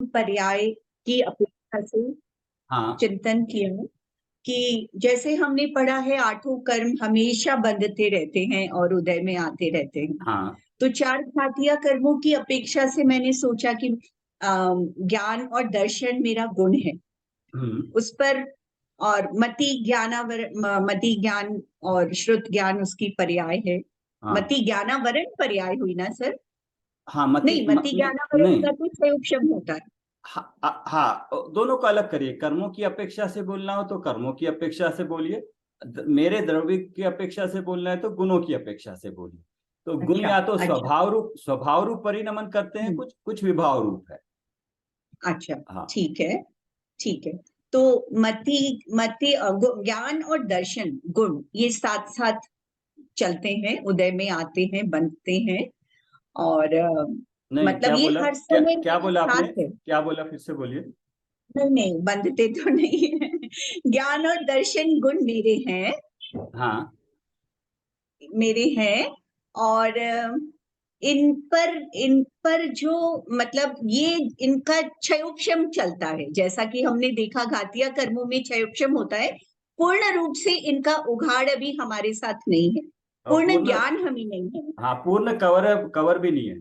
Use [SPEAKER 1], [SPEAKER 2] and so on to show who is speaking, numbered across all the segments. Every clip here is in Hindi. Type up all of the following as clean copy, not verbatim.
[SPEAKER 1] पर्याय की अपेक्षा से
[SPEAKER 2] हाँ
[SPEAKER 1] चिंतन किया कि जैसे हमने पढ़ा है आठों कर्म हमेशा बंधते रहते हैं और उदय में आते रहते हैं।
[SPEAKER 2] हाँ।
[SPEAKER 1] तो चार घातिया कर्मों की अपेक्षा से मैंने सोचा कि ज्ञान और दर्शन मेरा गुण है उस पर, और मति ज्ञान और श्रुत ज्ञान उसकी पर्याय है।
[SPEAKER 2] हाँ।
[SPEAKER 1] मति ज्ञानावरण पर्याय हुई ना सर?
[SPEAKER 2] हाँ
[SPEAKER 1] नहीं, मति
[SPEAKER 2] नहीं
[SPEAKER 1] ज्ञानावरण
[SPEAKER 2] नहीं।
[SPEAKER 1] का तो क्षयोक्षम होता है।
[SPEAKER 2] हाँ हाँ, दोनों को अलग करिए। कर्मों की अपेक्षा से बोलना हो तो कर्मों की अपेक्षा से बोलिए, मेरे द्रव्य की अपेक्षा से बोलना है तो गुणों की अपेक्षा से बोलिए। तो गुण
[SPEAKER 1] अच्छा
[SPEAKER 2] या तो
[SPEAKER 1] अच्छा।
[SPEAKER 2] स्वभाव रूप परिणमन करते हैं,
[SPEAKER 1] हम्म,
[SPEAKER 2] कुछ कुछ विभाव रूप है।
[SPEAKER 1] अच्छा,
[SPEAKER 2] हाँ।
[SPEAKER 1] ठीक है ठीक है। तो मति मति ज्ञान और दर्शन गुण ये साथ साथ चलते हैं, उदय में आते हैं, बनते हैं, और
[SPEAKER 2] नहीं,
[SPEAKER 1] मतलब
[SPEAKER 2] क्या
[SPEAKER 1] ये
[SPEAKER 2] बोला,
[SPEAKER 1] हर
[SPEAKER 2] क्या
[SPEAKER 1] समय
[SPEAKER 2] क्या
[SPEAKER 1] मेरे
[SPEAKER 2] बोला आपने?
[SPEAKER 1] साथ है।
[SPEAKER 2] क्या बोला, फिर से बोलिए।
[SPEAKER 1] नहीं नहीं, बंधते तो नहीं है। ज्ञान और दर्शन गुण मेरे हैं,
[SPEAKER 2] हाँ।
[SPEAKER 1] मेरे हैं, और इन पर जो मतलब ये इनका क्षयोक्षम चलता है, जैसा कि हमने देखा घातिया कर्मों में क्षयोक्षम होता है। पूर्ण रूप से इनका उघाड़ अभी हमारे साथ नहीं है,
[SPEAKER 2] और
[SPEAKER 1] पूर्ण
[SPEAKER 2] पूर्ण,
[SPEAKER 1] ज्ञान हमें नहीं है,
[SPEAKER 2] हाँ पूर्ण कवर, कवर भी नहीं है।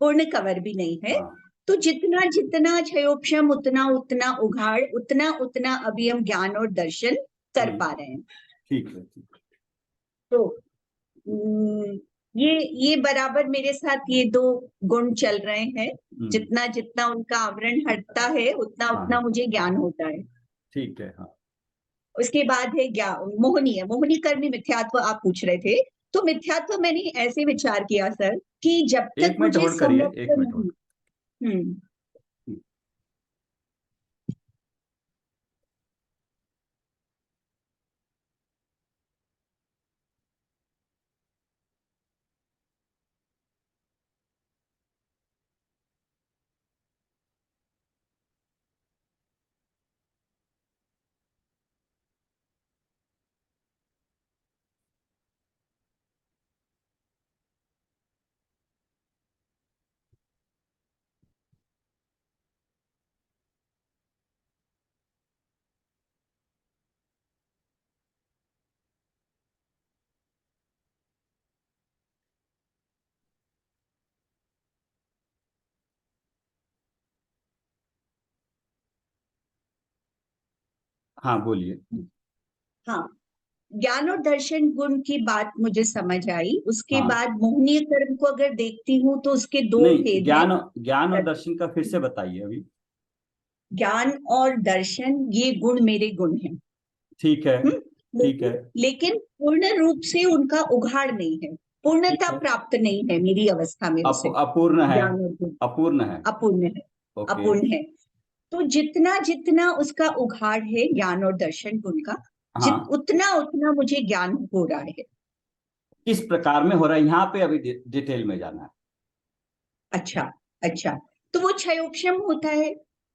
[SPEAKER 1] पूर्ण कवर भी नहीं है।
[SPEAKER 2] हाँ।
[SPEAKER 1] तो जितना जितना क्षयोक्षम उतना उतना उघाड़, उतना उतना अभी हम ज्ञान और दर्शन कर पा रहे हैं।
[SPEAKER 2] ठीक है, ठीक है।
[SPEAKER 1] तो हम्म, ये बराबर मेरे साथ ये दो गुण चल रहे हैं। जितना जितना उनका आवरण हटता है उतना
[SPEAKER 2] हाँ
[SPEAKER 1] उतना मुझे ज्ञान होता है।
[SPEAKER 2] ठीक है। हाँ।
[SPEAKER 1] उसके बाद है ज्ञान, मोहिनी है, मोहिनी कर्म में मिथ्यात्व आप पूछ रहे थे। तो मिथ्यात्व मैंने ऐसे विचार किया सर कि जब तक
[SPEAKER 2] एक मिनट
[SPEAKER 1] मुझे
[SPEAKER 2] होल्ड करिए,
[SPEAKER 1] सम्यक
[SPEAKER 2] एक मिनट
[SPEAKER 1] नहीं।
[SPEAKER 2] होल्ड।
[SPEAKER 1] हम्म।
[SPEAKER 2] हाँ बोलिए।
[SPEAKER 1] हाँ, ज्ञान और दर्शन गुण की बात मुझे समझ आई। उसके
[SPEAKER 2] हाँ।
[SPEAKER 1] बाद मोहनीय कर्म को अगर देखती हूँ तो उसके दो
[SPEAKER 2] नहीं,
[SPEAKER 1] भेद हैं।
[SPEAKER 2] ज्ञान और दर्शन का फिर से बताइए अभी।
[SPEAKER 1] ज्ञान और दर्शन ये गुण मेरे गुण हैं।
[SPEAKER 2] ठीक है। ठीक है।
[SPEAKER 1] लेकिन लेकिन पूर्ण रूप से उनका उघाड़ नहीं है,
[SPEAKER 2] ठीक
[SPEAKER 1] पूर्णता
[SPEAKER 2] है।
[SPEAKER 1] प्राप्त नहीं है मेरी अवस्था में उसे।
[SPEAKER 2] अपूर्ण है।
[SPEAKER 1] ज्ञान और गुण
[SPEAKER 2] अपूर्ण है।
[SPEAKER 1] अपूर्ण है,
[SPEAKER 2] ओके।
[SPEAKER 1] अपूर्ण है। तो जितना जितना उसका उघाड़ है ज्ञान और दर्शन गुण का,
[SPEAKER 2] हाँ,
[SPEAKER 1] उतना उतना मुझे ज्ञान हो रहा है।
[SPEAKER 2] किस प्रकार में हो रहा है यहाँ पे अभी डिटेल में जाना है।
[SPEAKER 1] अच्छा अच्छा। तो वो क्षयोक्षम होता है,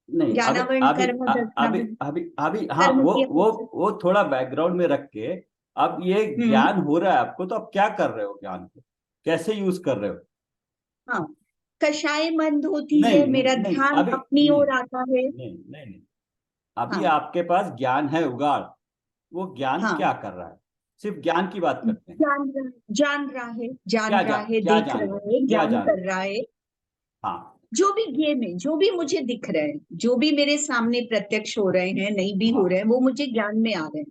[SPEAKER 2] नहीं, अभी
[SPEAKER 1] ज्ञानावरण
[SPEAKER 2] अभी
[SPEAKER 1] कर्म
[SPEAKER 2] अभी
[SPEAKER 1] दर्शनावरण
[SPEAKER 2] अभी अभी हाँ,
[SPEAKER 1] कर्म
[SPEAKER 2] वो
[SPEAKER 1] की
[SPEAKER 2] वो
[SPEAKER 1] अपेक्षा।
[SPEAKER 2] वो थोड़ा बैकग्राउंड में रख के, अब ये
[SPEAKER 1] हम्म।
[SPEAKER 2] ज्ञान हो रहा है आपको, तो आप क्या कर रहे हो ज्ञान को, कैसे यूज कर रहे हो?
[SPEAKER 1] हाँ, कषाय मंद होती है,
[SPEAKER 2] नहीं नहीं
[SPEAKER 1] मेरा
[SPEAKER 2] नहीं,
[SPEAKER 1] ध्यान
[SPEAKER 2] अभी
[SPEAKER 1] अपनी
[SPEAKER 2] नहीं
[SPEAKER 1] ओर आता है।
[SPEAKER 2] नहीं नहीं नहीं। अभी
[SPEAKER 1] हाँ
[SPEAKER 2] आपके पास ज्ञान है उगाड़, वो ज्ञान क्या
[SPEAKER 1] हाँ,
[SPEAKER 2] कर रहा है? सिर्फ ज्ञान की बात करते हैं।
[SPEAKER 1] जान रहा है, जान रहा है,
[SPEAKER 2] क्या
[SPEAKER 1] देख
[SPEAKER 2] जान रहे
[SPEAKER 1] रहा
[SPEAKER 2] हो,
[SPEAKER 1] है,
[SPEAKER 2] क्या
[SPEAKER 1] ज्ञान
[SPEAKER 2] जान रहे
[SPEAKER 1] कर
[SPEAKER 2] हो?
[SPEAKER 1] रहा है।
[SPEAKER 2] हाँ।
[SPEAKER 1] जो भी गेम है, जो भी मुझे दिख रहे हैं, जो भी मेरे सामने प्रत्यक्ष हो रहे हैं, नहीं भी हो
[SPEAKER 2] हाँ,
[SPEAKER 1] रहे हैं, वो मुझे ज्ञान में आ रहे हैं।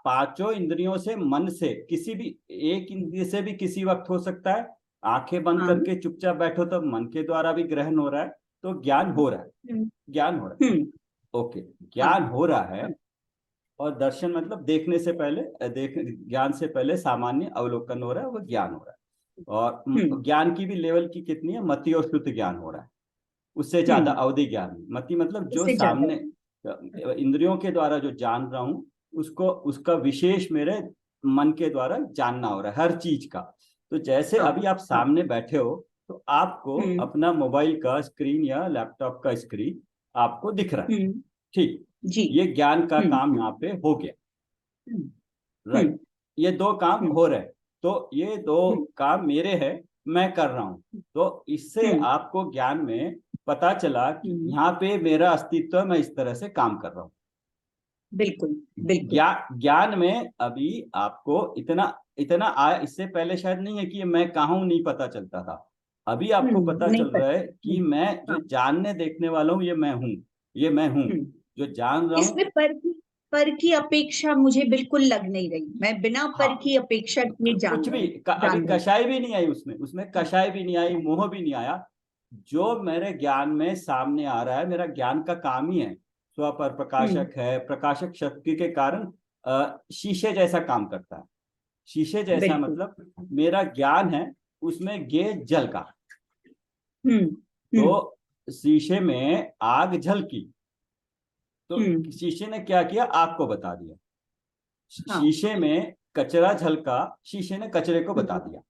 [SPEAKER 2] पांचों इंद्रियों से, मन से, किसी भी एक इंद्रिय से भी किसी वक्त हो सकता है। आंखें बंद
[SPEAKER 1] हाँ।
[SPEAKER 2] करके चुपचाप बैठो तो मन के द्वारा भी ग्रहण हो रहा है, तो ज्ञान हो रहा है।
[SPEAKER 1] हम्म
[SPEAKER 2] ज्ञान हो रहा
[SPEAKER 1] हम्म।
[SPEAKER 2] है। ओके।
[SPEAKER 1] हाँ
[SPEAKER 2] ज्ञान हो रहा है।
[SPEAKER 1] हाँ।
[SPEAKER 2] और दर्शन मतलब देखने से पहले, ज्ञान से पहले सामान्य अवलोकन हो रहा है, वो ज्ञान हो रहा है। और
[SPEAKER 1] हम्म
[SPEAKER 2] ज्ञान की भी लेवल की कितनी है, मति और श्रुति ज्ञान हो रहा है। उससे ज्यादा
[SPEAKER 1] हम्म।
[SPEAKER 2] अवधि ज्ञान, मति मतलब जो
[SPEAKER 1] उससे ज्यादा।
[SPEAKER 2] सामने इंद्रियों के द्वारा जो जान रहा हूं, उसको, उसका विशेष मेरे मन के द्वारा जानना हो रहा है हर चीज का। तो जैसे
[SPEAKER 1] हाँ
[SPEAKER 2] अभी आप
[SPEAKER 1] हाँ।
[SPEAKER 2] सामने बैठे हो, तो आपको
[SPEAKER 1] हम्म
[SPEAKER 2] अपना मोबाइल का स्क्रीन या लैपटॉप का स्क्रीन आपको दिख रहा है।
[SPEAKER 1] हम्म।
[SPEAKER 2] ठीक।
[SPEAKER 1] जी।
[SPEAKER 2] ये ज्ञान का
[SPEAKER 1] हम्म
[SPEAKER 2] काम यहाँ पे हो गया।
[SPEAKER 1] हम्म
[SPEAKER 2] राइट। ये दो काम
[SPEAKER 1] हम्म
[SPEAKER 2] हो रहे हैं। तो ये दो
[SPEAKER 1] हम्म
[SPEAKER 2] काम मेरे हैं, मैं कर रहा हूं। तो इससे आपको ज्ञान में पता चला कि यहाँ पे मेरा अस्तित्व है, मैं इस तरह से काम कर रहा हूँ।
[SPEAKER 1] बिल्कुल बिल्कुल।
[SPEAKER 2] ज्ञान में अभी आपको इतना इतना आया, इससे पहले शायद नहीं है कि मैं कहाँ हूं, नहीं पता चलता था। अभी आपको पता
[SPEAKER 1] नहीं
[SPEAKER 2] चल रहा
[SPEAKER 1] पता।
[SPEAKER 2] है कि मैं जो
[SPEAKER 1] हाँ।
[SPEAKER 2] जानने देखने वाला हूँ, ये मैं हूँ, ये मैं हूँ जो जान रहा हूँ।
[SPEAKER 1] इसमें पर की अपेक्षा मुझे बिल्कुल लग नहीं रही, मैं बिना पर
[SPEAKER 2] हाँ,
[SPEAKER 1] की अपेक्षा किए
[SPEAKER 2] कुछ भी अभी
[SPEAKER 1] जान रही।
[SPEAKER 2] कषाय भी नहीं आई, उसमें कषाय भी नहीं आई, मोह भी नहीं आया। जो मेरे ज्ञान में सामने आ रहा है, मेरा ज्ञान का काम ही है, स्व पर
[SPEAKER 1] हम्म
[SPEAKER 2] प्रकाशक है, प्रकाशक शक्ति के कारण शीशे जैसा काम करता है। शीशे जैसा
[SPEAKER 1] बिल्कुल।
[SPEAKER 2] मतलब मेरा ज्ञान है, उसमें गे जल का।
[SPEAKER 1] हम्म हम्म
[SPEAKER 2] तो शीशे में आग झलकी, तो
[SPEAKER 1] हम्म
[SPEAKER 2] शीशे ने क्या किया, आग को बता दिया।
[SPEAKER 1] हाँ।
[SPEAKER 2] शीशे में कचरा झलका, शीशे ने कचरे को बता दिया।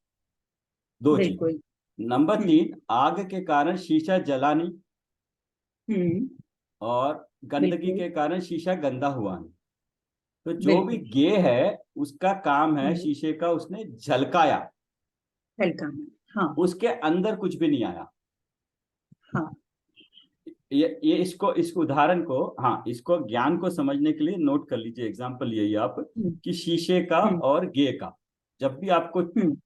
[SPEAKER 2] दो चीज।
[SPEAKER 1] बिल्कुल।
[SPEAKER 2] नंबर
[SPEAKER 1] हम्म
[SPEAKER 2] 3, आग के कारण शीशा जला नहीं,
[SPEAKER 1] हम्म
[SPEAKER 2] और गंदगी
[SPEAKER 1] बिल्कुल
[SPEAKER 2] के कारण शीशा गंदा हुआ नहीं। तो जो भी
[SPEAKER 1] बिल्कुल।
[SPEAKER 2] गे है, उसका काम है
[SPEAKER 1] हम्म
[SPEAKER 2] शीशे का, उसने झलकाया,
[SPEAKER 1] हल्का। हाँ
[SPEAKER 2] उसके अंदर कुछ भी नहीं आया।
[SPEAKER 1] हाँ।
[SPEAKER 2] ये इसको, इस उदाहरण को, हाँ, इसको ज्ञान को समझने के लिए नोट कर लीजिए, एग्जाम्पल यही आप,
[SPEAKER 1] हम्म
[SPEAKER 2] कि शीशे का
[SPEAKER 1] हम्म
[SPEAKER 2] और गे का। जब भी आपको
[SPEAKER 1] हम्म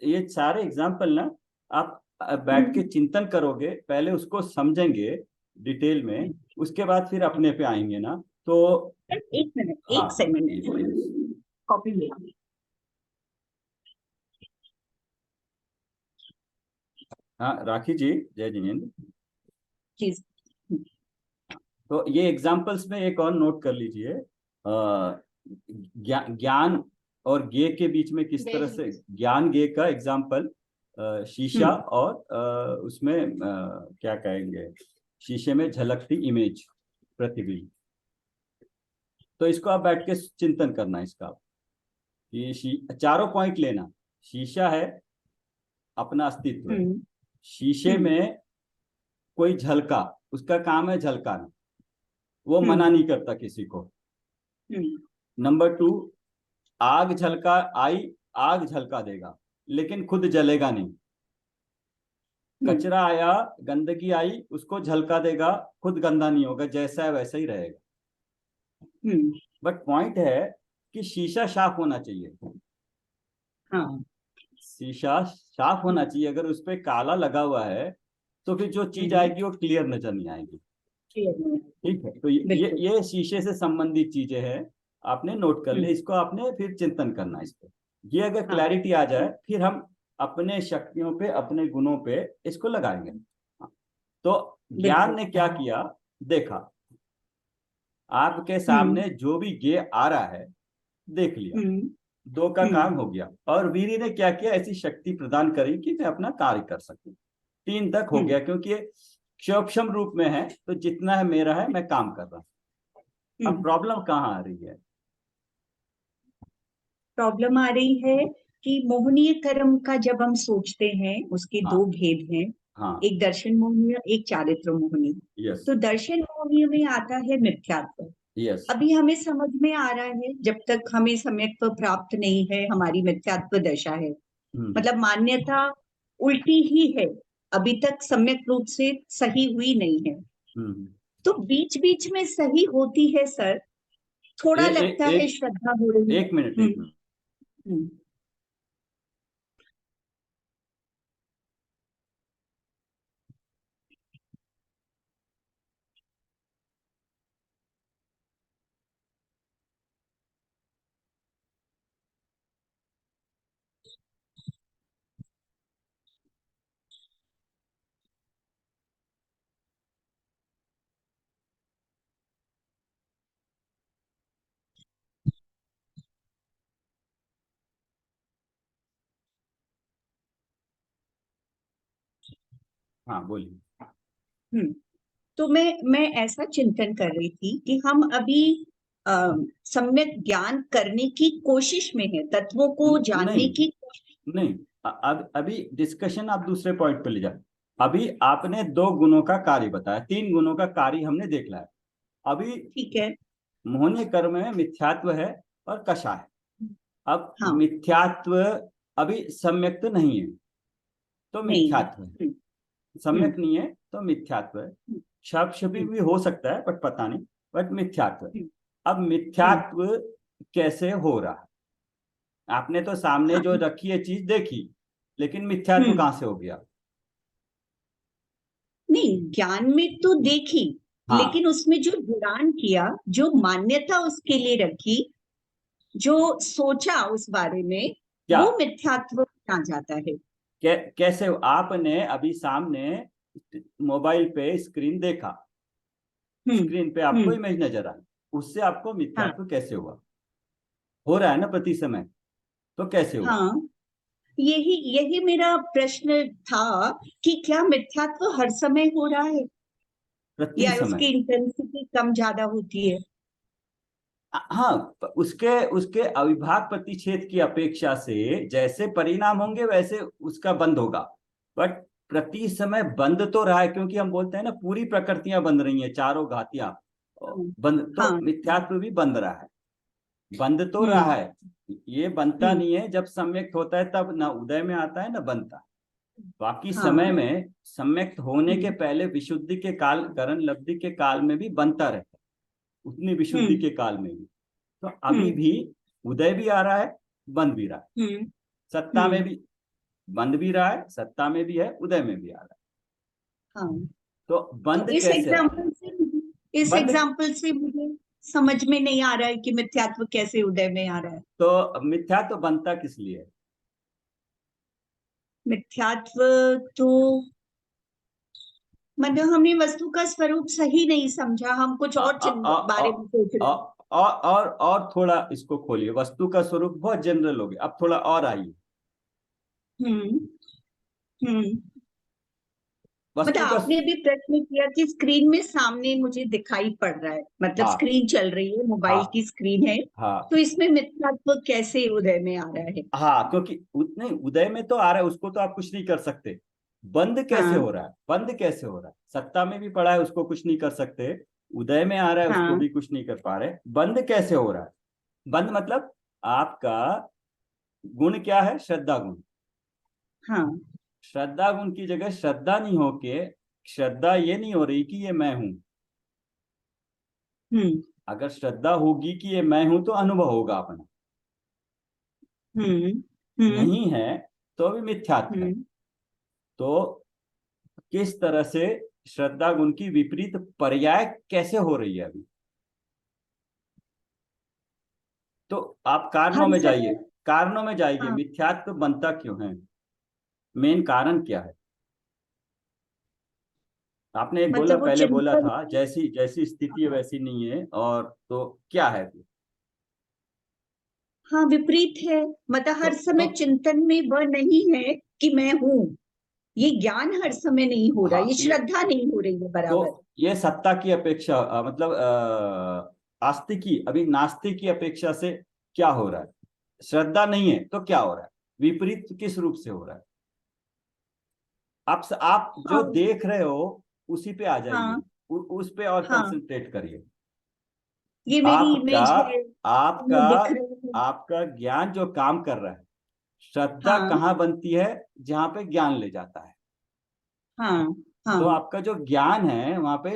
[SPEAKER 2] ये सारे एग्जाम्पल ना, आप बैठ के
[SPEAKER 1] हम्म
[SPEAKER 2] चिंतन करोगे, पहले उसको समझेंगे डिटेल में,
[SPEAKER 1] हम्म।
[SPEAKER 2] उसके बाद फिर अपने पे आएंगे ना, तो
[SPEAKER 1] एक मिनट,
[SPEAKER 2] हाँ
[SPEAKER 1] एक
[SPEAKER 2] हाँ
[SPEAKER 1] सेकंड,
[SPEAKER 2] प्लीज प्लीज।
[SPEAKER 1] कॉपी ले।
[SPEAKER 2] हाँ राखी जी, जय जिनेन्द्र।
[SPEAKER 1] चीज।
[SPEAKER 2] तो ये एग्जाम्पल्स में एक और नोट कर लीजिए, ज्ञान और गे के बीच में किस तरह से, ज्ञान गे का एग्जाम्पल शीशा,
[SPEAKER 1] हम्म
[SPEAKER 2] और उसमें क्या कहेंगे, शीशे में झलकती इमेज, प्रतिबिंब। तो इसको आप बैठ के चिंतन करना इसका, कि चारों पॉइंट लेना। शीशा है, अपना अस्तित्व है।
[SPEAKER 1] हम्म
[SPEAKER 2] शीशे
[SPEAKER 1] हम्म
[SPEAKER 2] में कोई झलका, उसका काम है झलकाना, वो मना
[SPEAKER 1] हम्म
[SPEAKER 2] नहीं करता किसी को।
[SPEAKER 1] हम्म
[SPEAKER 2] नंबर 2, आग झलका आई, आग झलका देगा, लेकिन खुद जलेगा नहीं।
[SPEAKER 1] हम्म
[SPEAKER 2] कचरा आया, गंदगी आई, उसको झलका देगा, खुद गंदा नहीं होगा, जैसा है वैसा ही रहेगा।
[SPEAKER 1] हम्म।
[SPEAKER 2] बट पॉइंट है कि शीशा साफ होना चाहिए।
[SPEAKER 1] हाँ।
[SPEAKER 2] शीशा साफ होना चाहिए, अगर उस पर काला लगा हुआ है, तो फिर जो चीज
[SPEAKER 1] हम्म।
[SPEAKER 2] आएगी वो क्लियर नजर नहीं आएगी।
[SPEAKER 1] क्लियर नहीं है।
[SPEAKER 2] ठीक है, तो ये
[SPEAKER 1] बिल्कुल।
[SPEAKER 2] ये शीशे से संबंधित चीजें हैं, आपने नोट कर लिया,
[SPEAKER 1] हम्म।
[SPEAKER 2] इसको आपने फिर चिंतन करना इस पे। ये अगर
[SPEAKER 1] हाँ।
[SPEAKER 2] क्लैरिटी आ जाए, फिर हम अपने शक्तियों पे, अपने गुणों पे इसको लगाएंगे। तो ज्ञान
[SPEAKER 1] बिल्कुल।
[SPEAKER 2] ने क्या किया, देखा आपके
[SPEAKER 1] हम्म
[SPEAKER 2] सामने जो भी गे आ रहा है, देख लिया,
[SPEAKER 1] हम्म
[SPEAKER 2] 2 का
[SPEAKER 1] हम्म
[SPEAKER 2] काम हो गया। और वीरी ने क्या किया, ऐसी शक्ति प्रदान करी कि मैं अपना कार्य कर सकूं। 3 तक हो
[SPEAKER 1] हम्म
[SPEAKER 2] गया, क्योंकि ये क्षोभक्षम रूप में है, तो जितना है मेरा है, मैं काम कर रहा हूं। अब
[SPEAKER 1] हम्म।
[SPEAKER 2] प्रॉब्लम कहाँ आ रही है?
[SPEAKER 1] प्रॉब्लम आ रही है कि मोहनीय कर्म का जब हम सोचते हैं, उसके
[SPEAKER 2] हाँ
[SPEAKER 1] दो भेद हैं।
[SPEAKER 2] हाँ।
[SPEAKER 1] एक दर्शन मोहनीय, एक चारित्र मोहनीय।
[SPEAKER 2] यस
[SPEAKER 1] तो दर्शन मोहनीय में आता है मिथ्यात्व।
[SPEAKER 2] यस।
[SPEAKER 1] अभी हमें समझ में आ रहा है, जब तक हमें सम्यक्त्व प्राप्त नहीं है, हमारी मिथ्यात्व दशा है,
[SPEAKER 2] हम्म
[SPEAKER 1] मतलब मान्यता उल्टी ही है, अभी तक सम्यक रूप से सही हुई नहीं है।
[SPEAKER 2] हम्म।
[SPEAKER 1] तो बीच बीच में सही होती है सर,
[SPEAKER 2] ए,
[SPEAKER 1] थोड़ा
[SPEAKER 2] ए,
[SPEAKER 1] लगता है
[SPEAKER 2] एक
[SPEAKER 1] श्रद्धा हो रही है।
[SPEAKER 2] एक मिनट, एक मिनट।
[SPEAKER 1] हम्म
[SPEAKER 2] हाँ बोलिए।
[SPEAKER 1] हम्म। तो मैं ऐसा चिंतन कर रही थी कि हम अभी अ, सम्यक ज्ञान करने की कोशिश में है, तत्वों को जानने
[SPEAKER 2] नहीं
[SPEAKER 1] की कोशिश।
[SPEAKER 2] नहीं, अब अभी डिस्कशन आप दूसरे पॉइंट पे ले जाए। अभी आपने 2 गुणों का कार्य बताया, 3 गुणों का कार्य हमने देख लिया है। अभी
[SPEAKER 1] ठीक है।
[SPEAKER 2] मोहनीय कर्म में मिथ्यात्व है और कषा है। अब
[SPEAKER 1] हाँ।
[SPEAKER 2] मिथ्यात्व अभी सम्यक तो नहीं है, तो
[SPEAKER 1] नहीं।
[SPEAKER 2] मिथ्यात्व है। सम्यक नहीं है तो मिथ्यात्व है। क्षप भी हो सकता है बट पता नहीं, बट मिथ्यात्व है। अब मिथ्यात्व कैसे हो रहा है? आपने तो सामने जो रखी है चीज देखी, लेकिन मिथ्यात्व कहां से हो गया?
[SPEAKER 1] नहीं, ज्ञान में तो देखी,
[SPEAKER 2] हाँ।
[SPEAKER 1] लेकिन उसमें जो जुड़ान किया, जो मान्यता उसके लिए रखी, जो सोचा उस बारे में,
[SPEAKER 2] क्या
[SPEAKER 1] वो मिथ्यात्व आ जाता है।
[SPEAKER 2] कैसे आपने अभी सामने मोबाइल पे स्क्रीन देखा,
[SPEAKER 1] हम्म।
[SPEAKER 2] स्क्रीन पे आपको
[SPEAKER 1] हम्म।
[SPEAKER 2] इमेज नजर आई, उससे आपको
[SPEAKER 1] हाँ।
[SPEAKER 2] मिथ्यात्व कैसे हुआ? हो रहा है ना प्रति समय, तो कैसे हुआ?
[SPEAKER 1] हाँ, यही यही मेरा प्रश्न था कि क्या मिथ्यात्व हर समय हो रहा है,
[SPEAKER 2] प्रति
[SPEAKER 1] या
[SPEAKER 2] समय।
[SPEAKER 1] उसकी इंटेंसिटी कम ज्यादा होती है?
[SPEAKER 2] हाँ, उसके उसके अविभाग प्रतिच्छेद की अपेक्षा से जैसे परिणाम होंगे वैसे उसका बंद होगा। बट प्रति समय बंद तो रहा है, क्योंकि हम बोलते हैं ना पूरी प्रकृतियां बंद रही हैं, चारों घातियां बंद, तो
[SPEAKER 1] हाँ।
[SPEAKER 2] मिथ्यात्व भी बंद रहा है। बंद तो रहा
[SPEAKER 1] हम्म।
[SPEAKER 2] है, ये बनता
[SPEAKER 1] हम्म।
[SPEAKER 2] नहीं है। जब सम्यक्त होता है तब ना उदय में आता है ना बनता है। बाकी समय
[SPEAKER 1] हाँ।
[SPEAKER 2] में सम्यक्त होने के
[SPEAKER 1] हम्म।
[SPEAKER 2] पहले विशुद्धि के काल, करण लब्धि के काल में भी बनता रहता है, उतनी विशुद्धि
[SPEAKER 1] हम्म।
[SPEAKER 2] के काल में भी। तो अभी
[SPEAKER 1] हम्म।
[SPEAKER 2] भी उदय भी आ रहा है, बंद भी रहा है।
[SPEAKER 1] हम्म।
[SPEAKER 2] सत्ता में
[SPEAKER 1] हम्म।
[SPEAKER 2] भी बंद भी रहा है, सत्ता में भी है, उदय में भी आ रहा है।
[SPEAKER 1] हाँ।
[SPEAKER 2] तो
[SPEAKER 1] तो
[SPEAKER 2] बंद कैसे रहा?
[SPEAKER 1] इस
[SPEAKER 2] बंद,
[SPEAKER 1] एग्जाम्पल से मुझे समझ में नहीं आ रहा है कि मिथ्यात्व कैसे उदय में आ रहा है।
[SPEAKER 2] तो मिथ्या तो बनता किस लिए?
[SPEAKER 1] मिथ्यात्व तो मतलब हमने वस्तु का स्वरूप सही नहीं समझा, हम कुछ
[SPEAKER 2] आ,
[SPEAKER 1] और
[SPEAKER 2] आ, आ, आ,
[SPEAKER 1] बारे में सोच
[SPEAKER 2] आ,
[SPEAKER 1] रहे हैं।
[SPEAKER 2] और थोड़ा इसको खोलिए। वस्तु का स्वरूप बहुत जनरल हो गया, अब थोड़ा और आइए।
[SPEAKER 1] हम्म। हम्म। मतलब
[SPEAKER 2] वस्तु का।
[SPEAKER 1] आपने भी प्रश्न किया कि स्क्रीन में सामने मुझे दिखाई पड़ रहा है, मतलब
[SPEAKER 2] हाँ
[SPEAKER 1] स्क्रीन चल रही है, मोबाइल
[SPEAKER 2] हाँ
[SPEAKER 1] की स्क्रीन है,
[SPEAKER 2] हाँ
[SPEAKER 1] तो इसमें मिथ्यात्व कैसे उदय में आ रहा है?
[SPEAKER 2] हाँ, क्योंकि उतने उदय में तो आ रहा है, उसको तो आप कुछ नहीं कर सकते। बंद कैसे
[SPEAKER 1] हाँ।
[SPEAKER 2] हो रहा है? बंद कैसे हो रहा है? सत्ता में भी पड़ा है, उसको कुछ नहीं कर सकते। उदय में आ रहा है, उसको
[SPEAKER 1] हाँ।
[SPEAKER 2] भी कुछ नहीं कर पा रहे। बंद कैसे हो रहा है? बंद मतलब आपका गुण क्या है? श्रद्धा गुण।
[SPEAKER 1] हाँ।
[SPEAKER 2] श्रद्धा गुण की जगह श्रद्धा नहीं होके श्रद्धा ये नहीं हो रही कि ये मैं हूं।
[SPEAKER 1] हम्म।
[SPEAKER 2] अगर श्रद्धा होगी कि ये मैं हूं तो अनुभव होगा अपना।
[SPEAKER 1] हम्म। हम्म।
[SPEAKER 2] नहीं है तो भी मिथ्यात्व है।
[SPEAKER 1] हम्म।
[SPEAKER 2] तो किस तरह से श्रद्धा गुण की विपरीत पर्याय कैसे हो रही है अभी? तो आप कारणों
[SPEAKER 1] हर
[SPEAKER 2] में जाइए,
[SPEAKER 1] समय।
[SPEAKER 2] कारणों में जाइए,
[SPEAKER 1] हाँ,
[SPEAKER 2] मिथ्यात्व बनता क्यों है? मेन कारण क्या है? आपने एक बोला,
[SPEAKER 1] मतलब वो
[SPEAKER 2] पहले बोला
[SPEAKER 1] चिंतन।
[SPEAKER 2] था जैसी जैसी स्थिति है वैसी नहीं है, और तो क्या है फिर?
[SPEAKER 1] हाँ, विपरीत है। मतलब हर
[SPEAKER 2] तो
[SPEAKER 1] समय चिंतन में वह नहीं है कि मैं हूं। ये ज्ञान हर समय नहीं हो रहा,
[SPEAKER 2] हाँ,
[SPEAKER 1] ये श्रद्धा नहीं हो रही है बराबर।
[SPEAKER 2] तो ये सत्ता की अपेक्षा मतलब आस्तिकी, अभी नास्तिक की अपेक्षा से क्या हो रहा है? श्रद्धा नहीं है तो क्या हो रहा है? विपरीत किस रूप से हो रहा है? आप जो
[SPEAKER 1] हाँ।
[SPEAKER 2] देख रहे हो उसी पे आ जाइए,
[SPEAKER 1] हाँ।
[SPEAKER 2] उस पे और
[SPEAKER 1] हाँ,
[SPEAKER 2] कंसंट्रेट करिए।
[SPEAKER 1] ये मेरी
[SPEAKER 2] आपका
[SPEAKER 1] इमेज है,
[SPEAKER 2] आपका
[SPEAKER 1] वो दिख रहे हैं।
[SPEAKER 2] आपका ज्ञान जो काम कर रहा है, श्रद्धा
[SPEAKER 1] हाँ।
[SPEAKER 2] कहाँ बनती है? जहां पे ज्ञान ले जाता है।
[SPEAKER 1] हाँ। हाँ।
[SPEAKER 2] तो आपका जो ज्ञान है वहां पे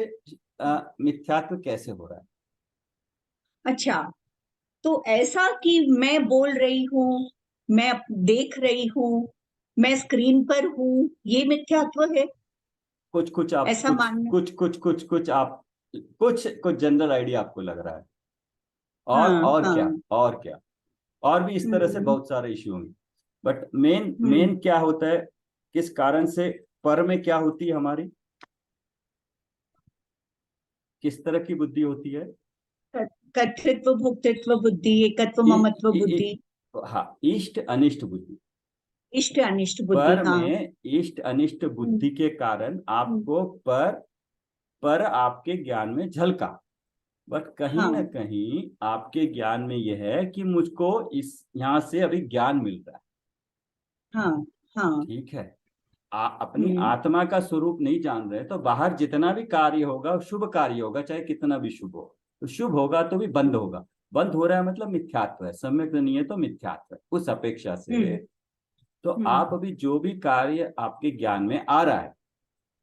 [SPEAKER 2] मिथ्यात्व कैसे हो रहा है?
[SPEAKER 1] अच्छा, तो ऐसा कि मैं बोल रही हूँ, मैं देख रही हूँ, मैं स्क्रीन पर हूँ, ये मिथ्यात्व है,
[SPEAKER 2] कुछ कुछ आप
[SPEAKER 1] ऐसा
[SPEAKER 2] कुछ
[SPEAKER 1] मानना?
[SPEAKER 2] कुछ कुछ कुछ कुछ आप कुछ कुछ जनरल आइडिया आपको लग रहा है।
[SPEAKER 1] हाँ।
[SPEAKER 2] और क्या?
[SPEAKER 1] हाँ।
[SPEAKER 2] और क्या? और भी इस तरह से
[SPEAKER 1] हम्म।
[SPEAKER 2] बहुत सारे इश्यू होंगे। But main
[SPEAKER 1] hmm.
[SPEAKER 2] मेन क्या होता है? किस कारण से पर में क्या होती है हमारी? किस तरह की बुद्धि होती है?
[SPEAKER 1] कर्तृत्व, भोक्तृत्व बुद्धि, एकत्व,
[SPEAKER 2] इ,
[SPEAKER 1] ममत्व
[SPEAKER 2] इ,
[SPEAKER 1] बुद्धि।
[SPEAKER 2] इ, हाँ, इष्ट अनिष्ट बुद्धि।
[SPEAKER 1] इष्ट अनिष्ट बुद्धि,
[SPEAKER 2] पर
[SPEAKER 1] हाँ।
[SPEAKER 2] में इष्ट अनिष्ट
[SPEAKER 1] हम्म।
[SPEAKER 2] बुद्धि के कारण
[SPEAKER 1] हम्म।
[SPEAKER 2] आपको पर आपके ज्ञान में झलका। बट कहीं ना
[SPEAKER 1] हाँ।
[SPEAKER 2] कहीं आपके ज्ञान में यह है कि मुझको इस यहाँ से अभी ज्ञान मिल रहा है।
[SPEAKER 1] हाँ। हाँ।
[SPEAKER 2] ठीक है, अपनी
[SPEAKER 1] हम्म।
[SPEAKER 2] आत्मा का स्वरूप नहीं जान रहे तो बाहर जितना भी कार्य होगा शुभ कार्य होगा, चाहे कितना भी शुभ हो, तो शुभ होगा तो भी बंद
[SPEAKER 1] हम्म।
[SPEAKER 2] होगा। बंद हो रहा है मतलब मिथ्यात्व है, सम्यक नहीं है तो मिथ्यात्व है उस अपेक्षा
[SPEAKER 1] हम्म।
[SPEAKER 2] से। तो आप अभी जो भी कार्य आपके ज्ञान में आ रहा है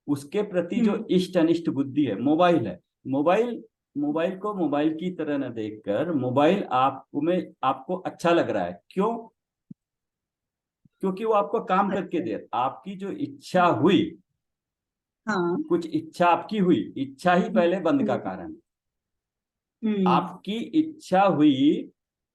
[SPEAKER 2] उसके प्रति जो इष्ट अनिष्ट बुद्धि है, मोबाइल है, मोबाइल को मोबाइल की तरह न देखकर मोबाइल आपको अच्छा लग रहा है। क्यों? क्योंकि वो आपको काम करके दे, आपकी जो इच्छा हुई,
[SPEAKER 1] हाँ,
[SPEAKER 2] कुछ इच्छा आपकी हुई, इच्छा ही पहले बंद का कारण है। आपकी इच्छा हुई,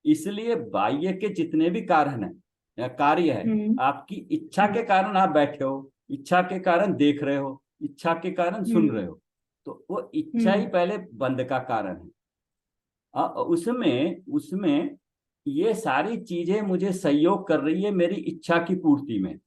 [SPEAKER 2] इसलिए बाह्य के जितने भी कारण है या कार्य है, आपकी इच्छा के कारण आप बैठे हो, इच्छा के कारण देख रहे हो, इच्छा के कारण सुन रहे हो। तो वो इच्छा ही पहले बंद का कारण है। उसमें उसमें ये सारी चीजें मुझे सहयोग कर रही है मेरी इच्छा की पूर्ति में।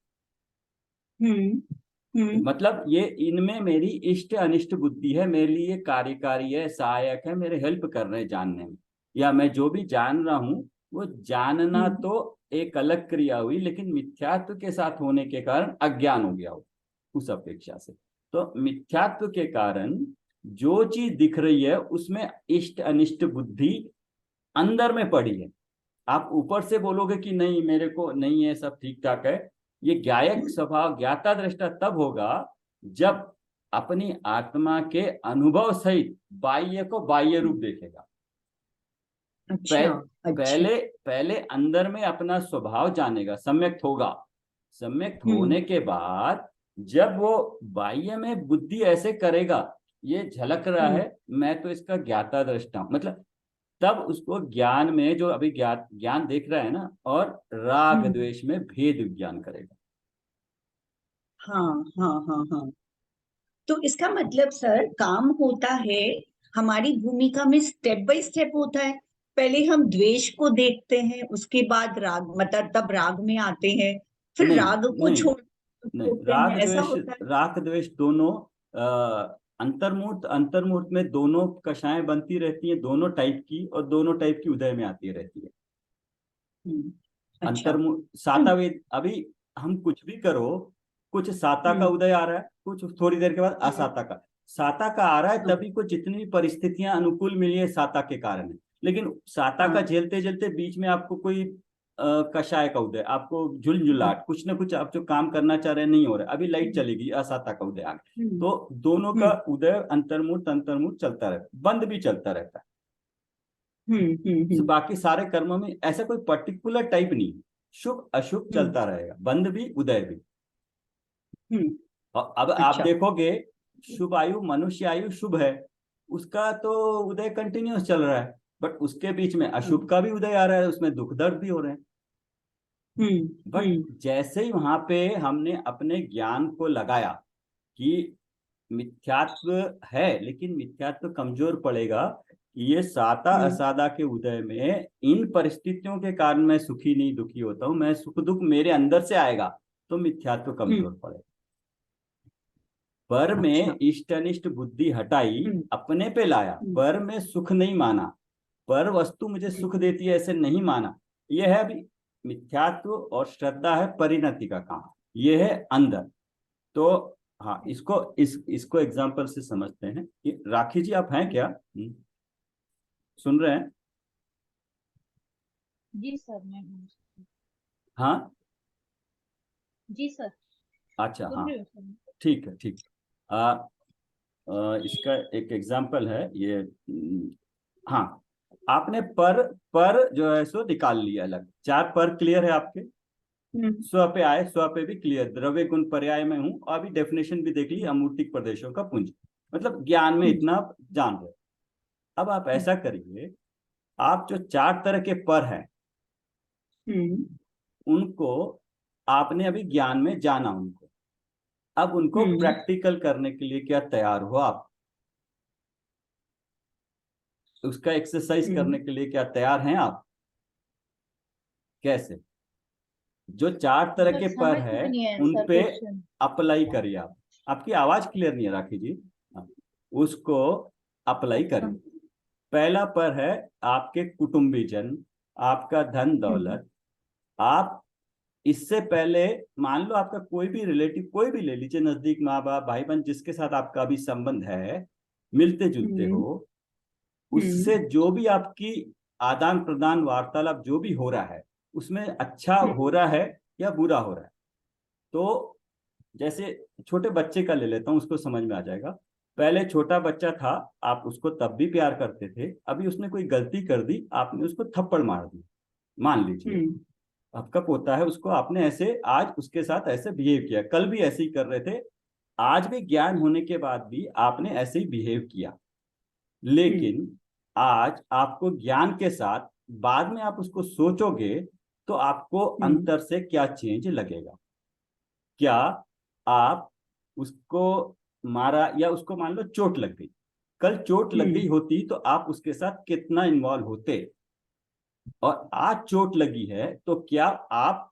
[SPEAKER 2] मतलब ये इनमें मेरी इष्ट अनिष्ट बुद्धि है, मेरे लिए कार्यकारी है, सहायक है, मेरे हेल्प कर रहे हैं जानने में। या मैं जो भी जान रहा हूँ वो जानना तो एक अलग क्रिया हुई, लेकिन मिथ्यात्व के साथ होने के कारण अज्ञान हो गया हो उस अपेक्षा से। तो मिथ्यात्व के कारण जो चीज दिख रही है उसमें इष्ट अनिष्ट बुद्धि अंदर में पड़ी है। आप ऊपर से बोलोगे कि नहीं मेरे को नहीं है, सब ठीक ठाक है, ये ज्ञायक स्वभाव ज्ञाता दृष्टा तब होगा जब अपनी आत्मा के अनुभव सहित बाह्य को बाह्य रूप देखेगा।
[SPEAKER 1] अच्छा,
[SPEAKER 2] पहले पहले अंदर में अपना स्वभाव जानेगा, सम्यक्त होगा। सम्यक्त होने के बाद जब वो बाह्य में बुद्धि ऐसे करेगा, ये झलक रहा है, मैं तो इसका ज्ञाता दृष्टा हूं, मतलब तब उसको ज्ञान में जो अभी ज्ञान देख रहा है ना, और राग द्वेष में भेद ज्ञान करेगा।
[SPEAKER 1] हाँ, हाँ, हाँ, हाँ। तो इसका मतलब सर, काम होता है हमारी भूमिका में स्टेप बाय स्टेप होता है। पहले हम द्वेष को देखते हैं, उसके बाद राग, मतलब तब राग में आते हैं, फिर
[SPEAKER 2] नहीं
[SPEAKER 1] राग को
[SPEAKER 2] नहीं नहीं,
[SPEAKER 1] छोड़ते हैं, ऐसा होता है।
[SPEAKER 2] राग द्वेष दोनों अंतर्मुहूर्त अंतर्मुहूर्त में दोनों कषाएं बनती रहती हैं, दोनों टाइप की, और दोनों टाइप की उदय में आती रहती है।
[SPEAKER 1] अच्छा।
[SPEAKER 2] अंतर्मुहूर्त सातावेद, अभी हम कुछ भी करो, कुछ साता का उदय आ रहा है, कुछ थोड़ी देर के बाद असाता का। साता का आ रहा है तभी को जितनी भी परिस्थितियां अनुकूल मिली है साता के कारण है, लेकिन साता का झेलते झेलते बीच में आपको कोई कषाय का उदय, आपको झुलझुलाहट, कुछ ना कुछ आप जो काम करना चाह रहे हैं नहीं हो रहा है, अभी लाइट चलेगी, असाता का उदय आ गया। तो दोनों का उदय अंतर्मुहूर्त अंतर्मुहूर्त चलता रहता है, बंद भी चलता रहता है। तो बाकी सारे कर्मों में ऐसा कोई पर्टिकुलर टाइप नहीं, शुभ अशुभ चलता रहेगा, बंद भी उदय भी। और अब आप
[SPEAKER 1] अच्छा।
[SPEAKER 2] देखोगे शुभ आयु, मनुष्य आयु शुभ है, उसका तो उदय कंटिन्यूस चल रहा है, बट उसके बीच में अशुभ का भी उदय आ रहा है, उसमें दुख दर्द भी हो रहे हैं। बट जैसे ही वहां पे हमने अपने ज्ञान को लगाया कि मिथ्यात्व है, लेकिन मिथ्यात्व कमजोर पड़ेगा, ये साता असादा के उदय में इन परिस्थितियों के कारण मैं सुखी नहीं दुखी होता हूं, मैं सुख दुख मेरे अंदर से आएगा, तो मिथ्यात्व कमजोर पड़ेगा। पर में इष्ट अनिष्ट बुद्धि हटाई, अपने पे लाया, पर में सुख नहीं माना, पर वस्तु मुझे सुख देती है ऐसे नहीं माना, यह है अभी मिथ्यात्व, और श्रद्धा है परिणति का काम, यह है अंदर। तो हाँ, इसको एग्जाम्पल से समझते हैं कि राखी जी आप हैं क्या? सुन रहे हैं?
[SPEAKER 3] जी सर, मैं हूँ।
[SPEAKER 2] हाँ
[SPEAKER 3] जी सर,
[SPEAKER 2] अच्छा,
[SPEAKER 3] सुन
[SPEAKER 2] हाँ
[SPEAKER 3] रही हूँ सर।
[SPEAKER 2] ठीक है, ठीक। आ, इसका एक एग्जाम्पल है ये। हाँ, आपने पर जो है सो निकाल लिया अलग, चार पर क्लियर है आपके? स्व पे आए, स्व पे भी क्लियर, द्रव्य गुण पर्याय में हूं, अभी डेफिनेशन भी देख ली, अमूर्तिक प्रदेशों का पुंज, मतलब ज्ञान में इतना आप जान रहे। अब आप ऐसा करिए, आप जो चार तरह के पर हैं उनको आपने अभी ज्ञान में जाना उनको, अब उनको प्रैक्टिकल करने के लिए क्या तैयार हो आप? उसका एक्सरसाइज करने के लिए क्या तैयार हैं आप? कैसे? जो चार तरह
[SPEAKER 3] सर
[SPEAKER 2] के पर
[SPEAKER 3] समझ
[SPEAKER 2] है
[SPEAKER 3] में नहीं है
[SPEAKER 2] उन
[SPEAKER 3] सर
[SPEAKER 2] पे
[SPEAKER 3] क्वेश्चन।
[SPEAKER 2] अप्लाई करिए आप। आपकी आवाज क्लियर नहीं है राखी जी। हाँ, उसको अप्लाई करिए। पहला पर है आपके कुटुंबीजन, आपका धन दौलत। आप इससे पहले मान लो आपका कोई भी रिलेटिव, कोई भी ले लीजिए, नजदीक माँ बाप भाई बहन जिसके साथ आपका अभी संबंध है, मिलते जुलते हो, उससे जो भी आपकी आदान प्रदान वार्तालाप जो भी हो रहा है उसमें अच्छा हो रहा है या बुरा हो रहा है। तो जैसे छोटे बच्चे का ले लेता हूँ, उसको समझ में आ जाएगा। पहले छोटा बच्चा था, आप उसको तब भी प्यार करते थे, अभी उसने कोई गलती कर दी, आपने उसको थप्पड़ मार दी, मान लीजिए। आपका पोता है, उसको आपने ऐसे आज उसके साथ ऐसे बिहेव किया, कल भी ऐसे ही कर रहे थे, आज भी ज्ञान होने के बाद भी आपने ऐसे ही बिहेव किया। लेकिन आज आपको ज्ञान के साथ बाद में आप उसको सोचोगे तो आपको अंतर से क्या चेंज लगेगा। क्या आप उसको मारा या उसको मान लो चोट लग गई, कल चोट लग गई होती तो आप उसके साथ कितना इन्वॉल्व होते, और आज चोट लगी है तो क्या आप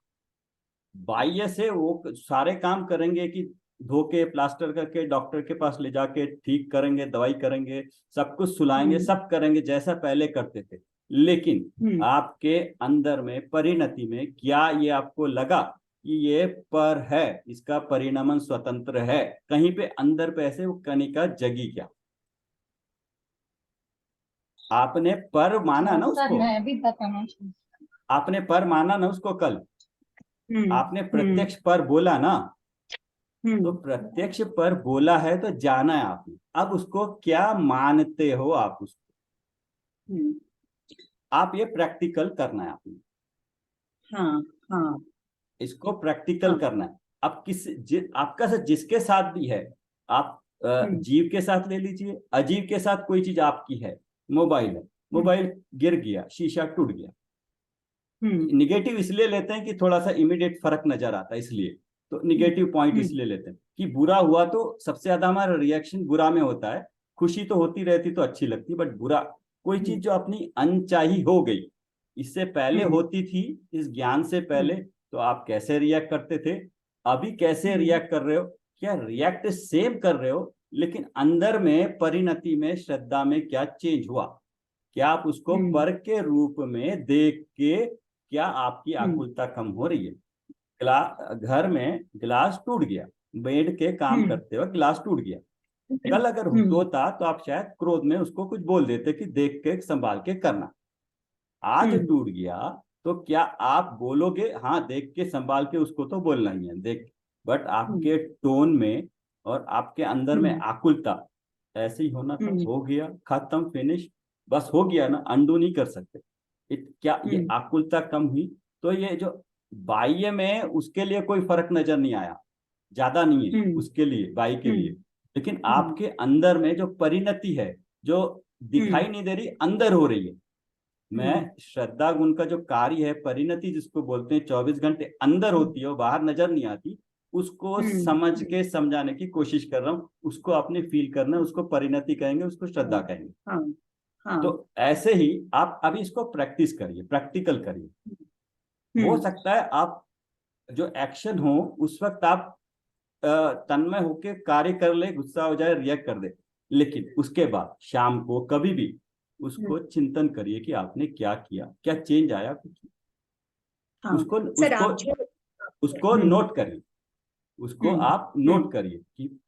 [SPEAKER 2] बाह्य से वो सारे काम करेंगे कि धोके प्लास्टर करके डॉक्टर के पास ले जाके ठीक करेंगे, दवाई करेंगे, सब कुछ सुलाएंगे, सब करेंगे जैसा पहले करते थे। लेकिन आपके अंदर में परिणति में क्या ये आपको लगा कि ये पर है, इसका परिणामन स्वतंत्र है, कहीं पे अंदर पे ऐसे वो कणिका जगी क्या? आपने पर माना ना उसको,
[SPEAKER 3] मैं भी बताना चाहूँ।
[SPEAKER 2] आपने पर माना ना उसको कल, आपने प्रत्यक्ष पर बोला ना, तो प्रत्यक्ष पर बोला है तो जाना है आपने, अब उसको क्या मानते हो आप उसको, आप ये प्रैक्टिकल करना है आपने।
[SPEAKER 1] हाँ हाँ
[SPEAKER 2] इसको प्रैक्टिकल करना है। अब आपका से जिसके साथ भी है, आप जीव के साथ ले लीजिए, अजीव के साथ कोई चीज आपकी है, मोबाइल है, मोबाइल गिर गया, शीशा टूट गया, निगेटिव इसलिए लेते हैं कि थोड़ा सा इमीडिएट फर्क नजर आता है, इसलिए तो निगेटिव पॉइंट इसलिए लेते हैं कि बुरा हुआ तो सबसे ज्यादा हमारा रिएक्शन बुरा में होता है, खुशी तो होती रहती तो अच्छी लगती, बट बुरा कोई चीज जो अपनी अनचाही हो गई, इससे पहले होती थी, इस ज्ञान से पहले, तो आप कैसे रिएक्ट करते थे, अभी कैसे रिएक्ट कर रहे हो, क्या रिएक्ट सेम कर रहे हो, लेकिन अंदर में परिणति में श्रद्धा में क्या चेंज हुआ, क्या आप उसको पर के रूप में देख के क्या आपकी आकुलता कम हो रही है। घर में गिलास टूट गया, बेड के काम करते हुए गिलास टूट गया, कल अगर होता तो आप शायद क्रोध में उसको कुछ बोल देते कि देख के संभाल के करना। आज टूट गया तो क्या आप बोलोगे हाँ देख के संभाल के उसको तो बोलना ही है देख, बट आपके टोन में और आपके अंदर में आकुलता ऐसे ही होना था, हो गया खत्म फिनिश, बस हो गया ना, अंडू नहीं कर सकते। क्या ये आकुलता कम हुई? तो ये जो बाह्य में उसके लिए कोई फर्क नजर नहीं आया, ज्यादा नहीं है उसके लिए बाई के लिए, लेकिन आपके अंदर में जो परिणति है जो दिखाई नहीं दे रही, अंदर हो रही है। मैं श्रद्धा गुण का जो कार्य है, परिणति जिसको बोलते हैं, 24 घंटे अंदर होती है, वो बाहर नजर नहीं आती, उसको समझ के समझाने की कोशिश कर रहा हूँ, उसको आपने फील करना है, उसको परिणति कहेंगे, उसको श्रद्धा कहेंगे। तो ऐसे ही आप अभी इसको प्रैक्टिस करिए, प्रैक्टिकल करिए। हो सकता है आप जो एक्शन हो उस वक्त आप तन्मय होके कार्य कर ले, गुस्सा हो जाए, रिएक्ट कर दे, लेकिन उसके बाद शाम को कभी भी उसको चिंतन करिए कि आपने क्या किया, क्या चेंज आया कुछ। उसको
[SPEAKER 1] सर
[SPEAKER 2] उसको उसको नोट करिए, उसको आप नोट करिए कि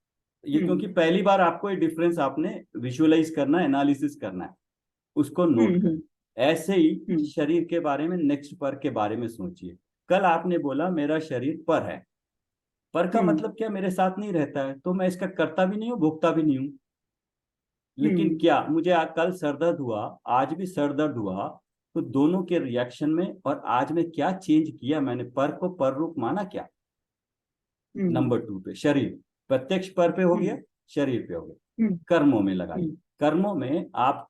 [SPEAKER 2] ये, क्योंकि पहली बार आपको ये डिफरेंस आपने विजुअलाइज करना है, एनालिसिस करना है, उसको नोट करिए। ऐसे ही शरीर के बारे में, नेक्स्ट पर के बारे में सोचिए। कल आपने बोला मेरा शरीर पर है, पर का मतलब क्या, मेरे साथ नहीं रहता है, तो मैं इसका करता भी नहीं हूँ, भोगता भी नहीं हूँ। लेकिन क्या मुझे कल सरदर्द हुआ, आज भी सरदर्द हुआ, तो दोनों के रिएक्शन में और आज में क्या चेंज किया मैंने, पर को पर रूप माना क्या। नंबर 2 पे शरीर, प्रत्यक्ष पर पे हो गया, शरीर पे हो गया। कर्मों में लगाइए, कर्मों में आप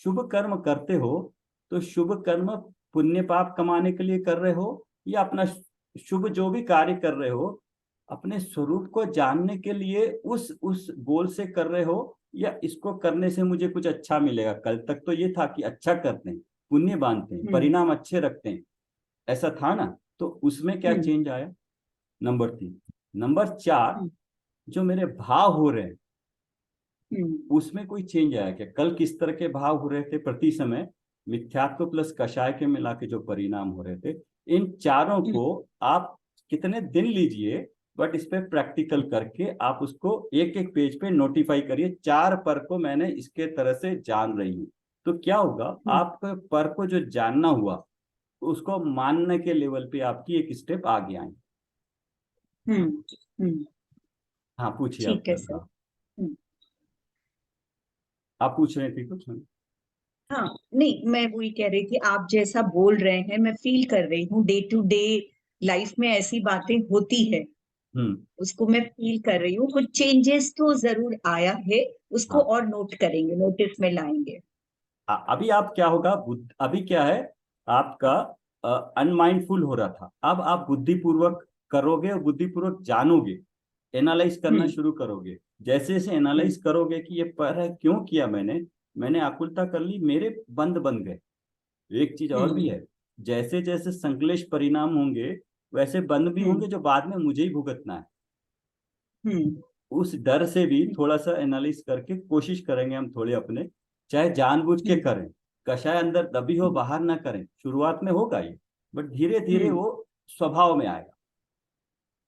[SPEAKER 2] शुभ कर्म करते हो तो शुभ कर्म पुण्य पाप कमाने के लिए कर रहे हो, या अपना शुभ जो भी कार्य कर रहे हो अपने स्वरूप को जानने के लिए उस गोल से कर रहे हो, या इसको करने से मुझे कुछ अच्छा मिलेगा। कल तक तो ये था कि अच्छा करते हैं, पुण्य बांधते हैं, परिणाम अच्छे रखते हैं, ऐसा था ना, तो उसमें क्या चेंज आया। नंबर 3, नंबर 4, जो मेरे भाव हो रहे हैं उसमें कोई चेंज आया क्या। कल किस तरह के भाव हो रहे थे, प्रति समय मिथ्यात्व प्लस कषाय के मिला के जो परिणाम हो रहे थे, इन चारों को आप कितने दिन लीजिए, बट इस पे प्रैक्टिकल करके आप उसको एक एक पेज पे नोटिफाई करिए, 4 पर को मैंने इसके तरह से जान रही हूँ। तो क्या होगा, आपका पर को जो जानना हुआ उसको मानने के लेवल पे आपकी एक स्टेप आगे आए।
[SPEAKER 1] हम्म।
[SPEAKER 2] हाँ पूछिए आप
[SPEAKER 1] ठीक है
[SPEAKER 2] क्या।
[SPEAKER 1] सर।
[SPEAKER 2] हाँ आप पूछ रहे थे कुछ।
[SPEAKER 1] हाँ, नहीं, मैं वही कह रही थी, आप जैसा बोल रहे हैं मैं फील कर रही हूँ, डे टू डे लाइफ में ऐसी बातें होती है,
[SPEAKER 2] हम्म।
[SPEAKER 1] उसको मैं फील कर रही हूँ। कुछ चेंजेस तो जरूर आया है, उसको
[SPEAKER 2] हाँ
[SPEAKER 1] और नोट करेंगे, नोटिस में लाएंगे।
[SPEAKER 2] हाँ, अभी आप क्या होगा अभी क्या है आपका अनमाइंडफुल हो रहा था, अब आप बुद्धिपूर्वक करोगे और बुद्धिपूर्वक जानोगे, एनालाइज करना
[SPEAKER 1] हम्म।
[SPEAKER 2] शुरू करोगे। जैसे जैसे
[SPEAKER 1] हम्म।
[SPEAKER 2] एनालाइज करोगे कि ये पर है क्यों किया मैंने, मैंने आकुलता कर ली, मेरे बंद बन गए। एक चीज और भी
[SPEAKER 1] हम्म।
[SPEAKER 2] है, जैसे जैसे संश्लेष परिणाम होंगे वैसे बंद भी
[SPEAKER 1] हम्म।
[SPEAKER 2] होंगे जो बाद में मुझे ही भुगतना है।
[SPEAKER 1] हम्म।
[SPEAKER 2] उस डर से भी थोड़ा सा एनालिस करके कोशिश करेंगे हम थोड़े अपने, चाहे जानबूझ के
[SPEAKER 1] हम्म।
[SPEAKER 2] करें, कषाय अंदर दबी हो बाहर ना करें, शुरुआत में होगा ये, बट धीरे धीरे
[SPEAKER 1] हम्म।
[SPEAKER 2] वो स्वभाव में आएगा।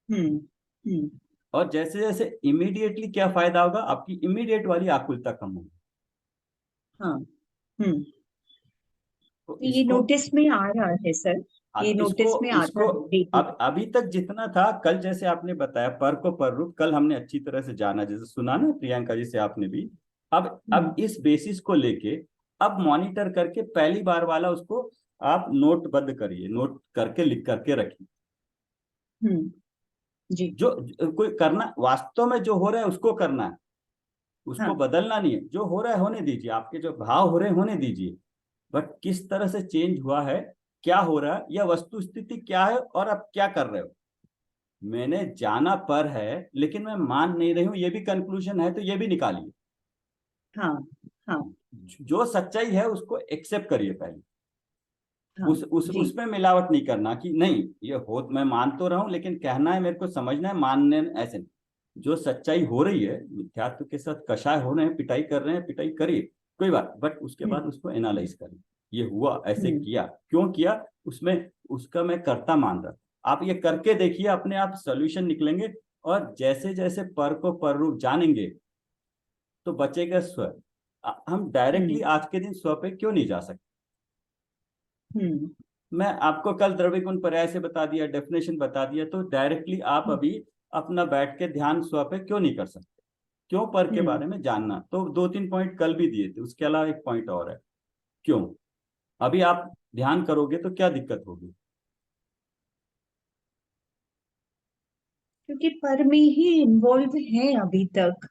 [SPEAKER 1] हम्म। हम्म।
[SPEAKER 2] और जैसे जैसे इमीडिएटली क्या फायदा होगा, आपकी इमीडिएट वाली आकुलता कम होगी।
[SPEAKER 1] हाँ। हम्म।
[SPEAKER 2] तो
[SPEAKER 1] तो ये
[SPEAKER 2] इसको,
[SPEAKER 1] नोटिस में आ रहा है सर, ये
[SPEAKER 2] इसको
[SPEAKER 1] नोटिस में आता
[SPEAKER 2] इसको
[SPEAKER 1] है डे टू
[SPEAKER 2] अब अभी तक जितना था, कल जैसे आपने बताया पर को पर रूप, कल हमने अच्छी तरह से जाना, जैसे सुना ना प्रियंका जी से आपने भी। अब
[SPEAKER 1] डे।
[SPEAKER 2] इस बेसिस को लेके अब मॉनिटर करके पहली बार वाला उसको आप नोटबद्ध करिए, नोट करके लिख करके रखिए।
[SPEAKER 1] जी।
[SPEAKER 2] कोई करना वास्तव में जो हो रहा है उसको करना है, उसको
[SPEAKER 1] हाँ।
[SPEAKER 2] बदलना नहीं है। जो हो रहा है होने दीजिए, आपके जो भाव हो रहे हैं होने दीजिए, बट किस तरह से चेंज हुआ है, क्या हो रहा है, या वस्तु स्थिति क्या है और आप क्या कर रहे हो। मैंने जाना पर है लेकिन मैं मान नहीं रही हूं, ये भी कंक्लूजन है, तो ये भी निकालिए।
[SPEAKER 1] हाँ। हाँ।
[SPEAKER 2] जो सच्चाई है उसको एक्सेप्ट करिए पहले।
[SPEAKER 1] हाँ। जी।
[SPEAKER 2] उसमें मिलावट नहीं करना कि नहीं ये हो, मैं मान तो रहा हूं लेकिन कहना है मेरे को, समझना है, मानने ऐसे नहीं। जो सच्चाई हो रही है, मिथ्यात्व के साथ कषाय हो रहे हैं, पिटाई कर रहे हैं, पिटाई करिए, कोई बात, बट उसके बाद
[SPEAKER 1] हम्म।
[SPEAKER 2] उसको एनालाइज करें। ये हुआ, ऐसे
[SPEAKER 1] हम्म।
[SPEAKER 2] किया, क्यों किया, उसमें उसका मैं कर्ता मान रहा। आप ये करके देखिए, अपने आप सोल्यूशन निकलेंगे। और जैसे जैसे पर को पर रूप जानेंगे तो बचेगा स्व। हम डायरेक्टली
[SPEAKER 1] हम्म।
[SPEAKER 2] आज के दिन स्व पे क्यों नहीं जा सकते।
[SPEAKER 1] हम्म।
[SPEAKER 2] मैं आपको कल द्रव्य गुण पर्याय से बता दिया, डेफिनेशन बता दिया, तो डायरेक्टली आप अभी अपना बैठ के ध्यान स्व पे क्यों नहीं कर सकते। क्यों पर के
[SPEAKER 1] हम्म।
[SPEAKER 2] बारे में जानना, तो 2-3 पॉइंट कल भी दिए थे, उसके अलावा एक पॉइंट और है, क्यों। अभी आप ध्यान करोगे तो क्या दिक्कत होगी।
[SPEAKER 1] क्योंकि पर में ही इन्वॉल्व है अभी तक,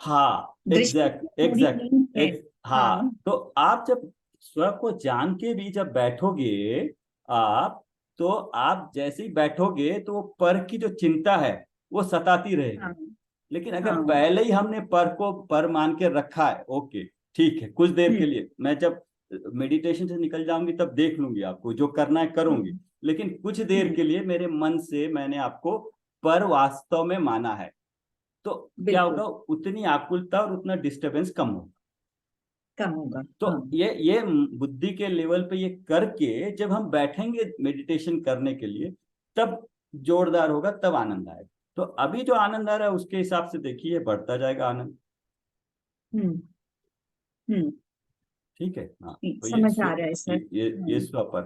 [SPEAKER 2] हाँ
[SPEAKER 1] दृष्टि
[SPEAKER 2] एग्जैक्ट
[SPEAKER 1] तो थोड़ी
[SPEAKER 2] एग्जैक्ट
[SPEAKER 1] नहीं है।
[SPEAKER 2] हाँ,
[SPEAKER 1] हाँ।
[SPEAKER 2] तो आप जब स्व को जान के भी जब बैठोगे आप, तो आप जैसे ही बैठोगे तो वो पर की जो चिंता है वो सताती रहेगी।
[SPEAKER 1] हाँ।
[SPEAKER 2] लेकिन अगर
[SPEAKER 1] हाँ।
[SPEAKER 2] पहले ही हमने पर को पर मान के रखा है, ओके ठीक है, कुछ देर के
[SPEAKER 1] हम्म।
[SPEAKER 2] लिए मैं जब मेडिटेशन से निकल जाऊंगी तब देख लूंगी, आपको जो करना है करूंगी,
[SPEAKER 1] हम्म।
[SPEAKER 2] लेकिन कुछ देर
[SPEAKER 1] हम्म।
[SPEAKER 2] के लिए मेरे मन से मैंने आपको पर वास्तव में माना है, तो क्या
[SPEAKER 1] बिल्कुल
[SPEAKER 2] होगा, उतनी आकुलता और उतना डिस्टरबेंस कम होगा।
[SPEAKER 1] कम होगा।
[SPEAKER 2] तो
[SPEAKER 1] हाँ।
[SPEAKER 2] ये बुद्धि के लेवल पे ये करके जब हम बैठेंगे मेडिटेशन करने के लिए, तब जोरदार होगा, तब आनंद आएगा। तो अभी जो आनंद आ रहा है उसके हिसाब से देखिए, बढ़ता जाएगा आनंद।
[SPEAKER 1] हम्म। हम्म।
[SPEAKER 2] ठीक है। हाँ तो ये
[SPEAKER 1] समझ आ रहा है सर।
[SPEAKER 2] ये स्वपर,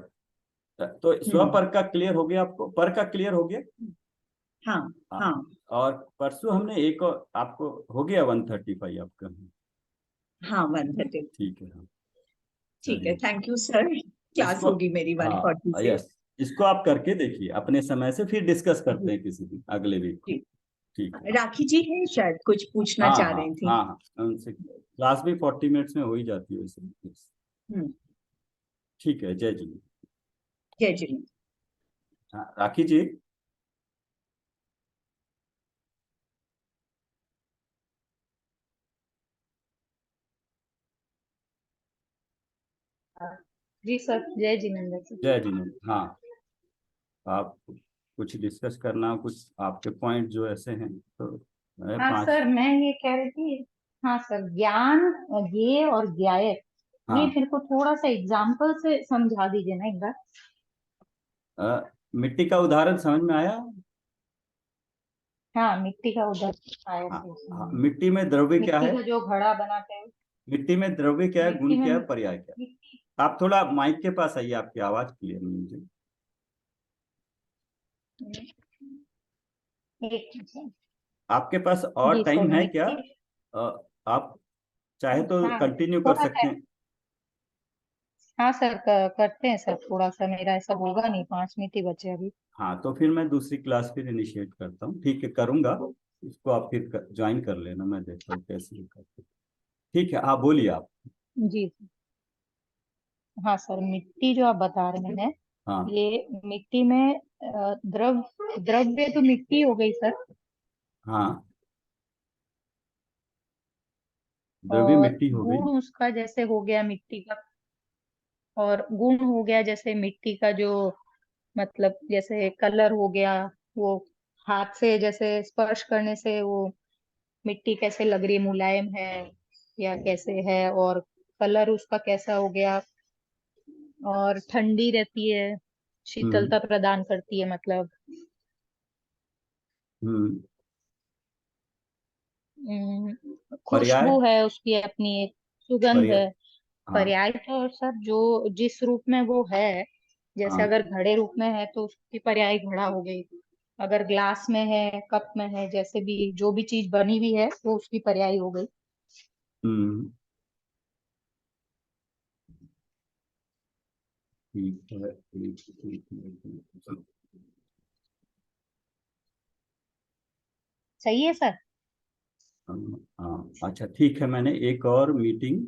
[SPEAKER 2] तो
[SPEAKER 1] हम्म।
[SPEAKER 2] स्वपर का क्लियर हो गया, आपको पर का क्लियर हो गया।
[SPEAKER 1] हाँ।
[SPEAKER 2] हाँ।
[SPEAKER 1] हाँ।
[SPEAKER 2] और परसों हमने एक और आपको हो गया 135 आपका।
[SPEAKER 1] हाँ, 130।
[SPEAKER 2] ठीक है। हाँ
[SPEAKER 1] ठीक है,
[SPEAKER 2] चलिए,
[SPEAKER 1] थैंक यू सर। क्लास
[SPEAKER 2] इसको,
[SPEAKER 1] होगी मेरी 140
[SPEAKER 2] हाँ
[SPEAKER 1] से।
[SPEAKER 2] यस, इसको आप करके देखिए अपने समय से, फिर डिस्कस करते
[SPEAKER 1] जी।
[SPEAKER 2] हैं किसी दिन अगले वीक को।
[SPEAKER 1] जी।
[SPEAKER 2] ठीक है। हाँ
[SPEAKER 1] राखी जी है शायद, कुछ पूछना
[SPEAKER 2] हाँ
[SPEAKER 1] चाह
[SPEAKER 2] हाँ
[SPEAKER 1] रही थी।
[SPEAKER 2] हाँ हाँ, उनसे क्लास भी 40 मिनट्स में हो ही जाती है वैसे। Yes।
[SPEAKER 1] हम्म।
[SPEAKER 2] ठीक है, जय जी।
[SPEAKER 1] जय जी।
[SPEAKER 2] हाँ राखी जी।
[SPEAKER 3] जी सर, जय जिनेन्द्र सर।
[SPEAKER 2] जय जी। हाँ आप कुछ डिस्कस करना, कुछ आपके पॉइंट जो ऐसे हैं, तो मैं
[SPEAKER 3] हाँ
[SPEAKER 2] पांच।
[SPEAKER 3] सर, मैं ये कह रही थी। हाँ सर, ज्ञान, ज्ञेय और ज्ञाय, ये
[SPEAKER 2] हाँ
[SPEAKER 3] मेरे को थोड़ा सा एग्जाम्पल से समझा दीजिए ना एक बार।
[SPEAKER 2] मिट्टी का उदाहरण समझ में आया।
[SPEAKER 3] हाँ, मिट्टी का उदाहरण आया
[SPEAKER 2] हाँ
[SPEAKER 3] था
[SPEAKER 2] हाँ,
[SPEAKER 3] उसमें।
[SPEAKER 2] मिट्टी में द्रव्य क्या
[SPEAKER 3] मिट्टी
[SPEAKER 2] है,
[SPEAKER 3] का जो घड़ा बनाते हैं।
[SPEAKER 2] मिट्टी में द्रव्य क्या है, गुण
[SPEAKER 3] मिट्टी में
[SPEAKER 2] क्या है, पर्याय क्या
[SPEAKER 3] मिट्टी
[SPEAKER 2] आप थोड़ा माइक के पास आइए, आपकी आवाज क्लियर नहीं मुझे।
[SPEAKER 3] एक मिनट।
[SPEAKER 2] आपके पास और
[SPEAKER 3] जी सर,
[SPEAKER 2] टाइम है क्या?
[SPEAKER 3] मिट्टी।
[SPEAKER 2] आप चाहे तो
[SPEAKER 3] हाँ,
[SPEAKER 2] कंटिन्यू कर
[SPEAKER 3] थोड़ा
[SPEAKER 2] सकते
[SPEAKER 3] है।
[SPEAKER 2] हैं।
[SPEAKER 3] हाँ सर, करते हैं सर, थोड़ा सा मेरा ऐसा होगा नहीं, 5 मिनट ही बचे अभी।
[SPEAKER 2] हाँ, तो फिर मैं दूसरी क्लास फिर इनिशिएट करता हूँ, ठीक है, करूंगा। इसको आप फिर ज्वाइन कर लेना, मैं देखता हूँ कैसे करते। ठीक है, हाँ बोलिए आप।
[SPEAKER 3] जी। हाँ सर, मिट्टी जो आप बता रहे हैं,
[SPEAKER 2] हाँ,
[SPEAKER 3] ये मिट्टी में द्रव्य तो मिट्टी हो गई सर।
[SPEAKER 2] हाँ, द्रव्य
[SPEAKER 3] और
[SPEAKER 2] मिट्टी हो गई।
[SPEAKER 3] गुण उसका जैसे हो गया मिट्टी का, और गुण हो गया जैसे मिट्टी का जो, मतलब जैसे कलर हो गया, वो हाथ से जैसे स्पर्श करने से वो मिट्टी कैसे लग रही है, मुलायम है या कैसे है, और कलर उसका कैसा हो गया, और ठंडी रहती है,
[SPEAKER 2] हम्म,
[SPEAKER 3] शीतलता प्रदान करती है मतलब।
[SPEAKER 2] हम्म। पर्याय।
[SPEAKER 3] खुशबू है उसकी अपनी एक, सुगंध
[SPEAKER 2] पर्याय।
[SPEAKER 3] है।
[SPEAKER 2] हाँ,
[SPEAKER 3] पर्याय तो सर जो जिस रूप में वो है, जैसे
[SPEAKER 2] हाँ।
[SPEAKER 3] अगर घड़े रूप में है तो उसकी पर्याय घड़ा हो गई। अगर ग्लास में है, कप में है, जैसे भी जो भी चीज बनी हुई है वो उसकी पर्याय हो गई।
[SPEAKER 2] हम्म। ठीक है, ठीक, ठीक, ठीक, ठीक।
[SPEAKER 3] सही है सर।
[SPEAKER 2] हाँ, अच्छा ठीक है, मैंने एक और मीटिंग,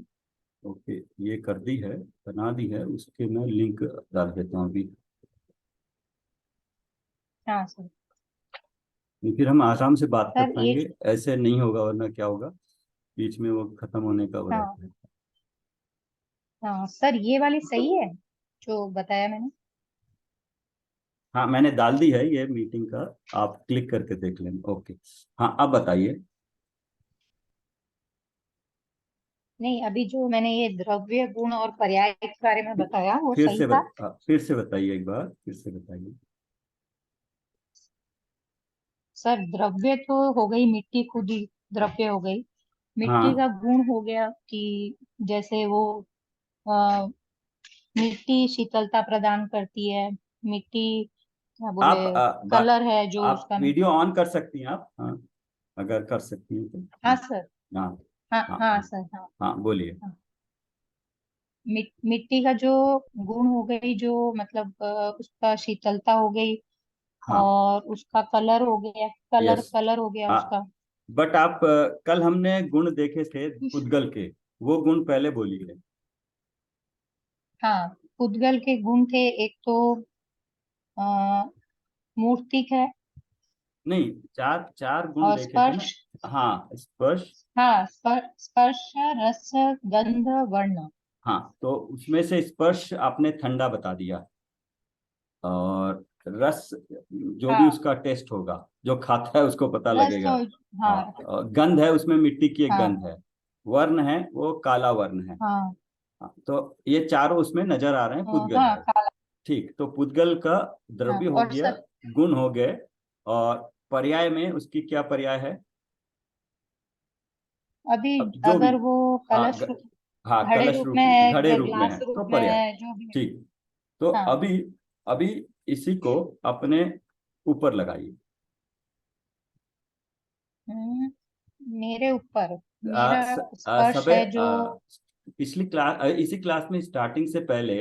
[SPEAKER 2] ओके, ये कर दी है, बना दी है, उसके मैं लिंक डाल देता हूँ अभी।
[SPEAKER 3] हाँ सर।
[SPEAKER 2] नहीं, फिर हम आराम से बात कर
[SPEAKER 3] सर ये,
[SPEAKER 2] पाएंगे, ऐसे नहीं होगा, वरना क्या होगा, बीच में वो खत्म होने का वो
[SPEAKER 3] हाँ
[SPEAKER 2] रहता है।
[SPEAKER 3] हाँ सर, ये वाली सही है जो बताया मैंने।
[SPEAKER 2] हाँ, मैंने डाल दी है ये मीटिंग का, आप क्लिक करके देख लेंगे, ओके। हाँ, अब बताइए।
[SPEAKER 3] नहीं, अभी जो मैंने ये द्रव्य गुण और पर्याय के बारे में बताया वो सही था।
[SPEAKER 2] फिर से बताइए, एक बार फिर से बताइए।
[SPEAKER 3] सर द्रव्य तो हो गई मिट्टी, खुद ही द्रव्य हो गई। मिट्टी
[SPEAKER 2] हाँ,
[SPEAKER 3] का गुण हो गया कि जैसे वो, आ, मिट्टी शीतलता प्रदान करती है। मिट्टी क्या बोले, कलर है जो
[SPEAKER 2] आप
[SPEAKER 3] उसका
[SPEAKER 2] वीडियो ऑन कर सकती हैं आप, हाँ, अगर कर सकती हैं तो।
[SPEAKER 3] हाँ सर।
[SPEAKER 2] हाँ,
[SPEAKER 3] हाँ
[SPEAKER 2] हाँ,
[SPEAKER 3] हाँ
[SPEAKER 2] हाँ,
[SPEAKER 3] सर, हाँ
[SPEAKER 2] हाँ, बोलिए।
[SPEAKER 3] हाँ। मिट्टी का जो गुण हो गई, जो मतलब उसका शीतलता हो गई,
[SPEAKER 2] हाँ,
[SPEAKER 3] और उसका कलर हो गया, कलर
[SPEAKER 2] यस।
[SPEAKER 3] कलर हो गया उसका।
[SPEAKER 2] बट आप कल हमने गुण देखे थे पुद्गल के, वो गुण पहले बोलिए।
[SPEAKER 3] हाँ, पुद्गल के गुण थे, एक तो आ, मूर्तिक है,
[SPEAKER 2] नहीं, चार चार गुण
[SPEAKER 3] और
[SPEAKER 2] देखे थे ना।
[SPEAKER 3] स्पर्श।
[SPEAKER 2] हाँ, स्पर्श।
[SPEAKER 3] हाँ, स्पर्श, रस, गंध, वर्ण।
[SPEAKER 2] हाँ, तो उसमें से स्पर्श आपने ठंडा बता दिया, और रस जो भी
[SPEAKER 3] हाँ,
[SPEAKER 2] उसका टेस्ट होगा, जो खाता है उसको पता
[SPEAKER 3] रस
[SPEAKER 2] लगेगा।
[SPEAKER 3] तो, हाँ
[SPEAKER 2] और गंध है, उसमें मिट्टी की एक
[SPEAKER 3] हाँ
[SPEAKER 2] गंध है। वर्ण है, वो काला वर्ण है।
[SPEAKER 3] हाँ
[SPEAKER 2] हाँ, तो ये चारों उसमें नजर आ रहे हैं पुद्गल
[SPEAKER 3] हाँ,
[SPEAKER 2] के।
[SPEAKER 3] काला।
[SPEAKER 2] ठीक, तो पुद्गल का
[SPEAKER 3] हाँ,
[SPEAKER 2] द्रव्य हो
[SPEAKER 3] और
[SPEAKER 2] गया, गुण हो गए, और पर्याय में उसकी क्या पर्याय है?
[SPEAKER 3] अभी
[SPEAKER 2] अब जो भी,
[SPEAKER 3] अगर वो
[SPEAKER 2] हाँ,
[SPEAKER 3] कलश रूप,
[SPEAKER 2] हाँ,
[SPEAKER 3] घड़े
[SPEAKER 2] कलश
[SPEAKER 3] रूप
[SPEAKER 2] रूप
[SPEAKER 3] में है
[SPEAKER 2] घड़े
[SPEAKER 3] या
[SPEAKER 2] रूप में
[SPEAKER 3] ग्लास
[SPEAKER 2] है
[SPEAKER 3] रूप
[SPEAKER 2] तो
[SPEAKER 3] में
[SPEAKER 2] पर्याय।
[SPEAKER 3] है, जो भी है।
[SPEAKER 2] ठीक, तो
[SPEAKER 3] हाँ।
[SPEAKER 2] अभी अभी इसी को अपने ऊपर लगाइए।
[SPEAKER 3] हम्म, मेरे ऊपर, मेरा स्पर्श
[SPEAKER 2] सबे
[SPEAKER 3] है जो।
[SPEAKER 2] पिछली क्लास, इसी क्लास में स्टार्टिंग से पहले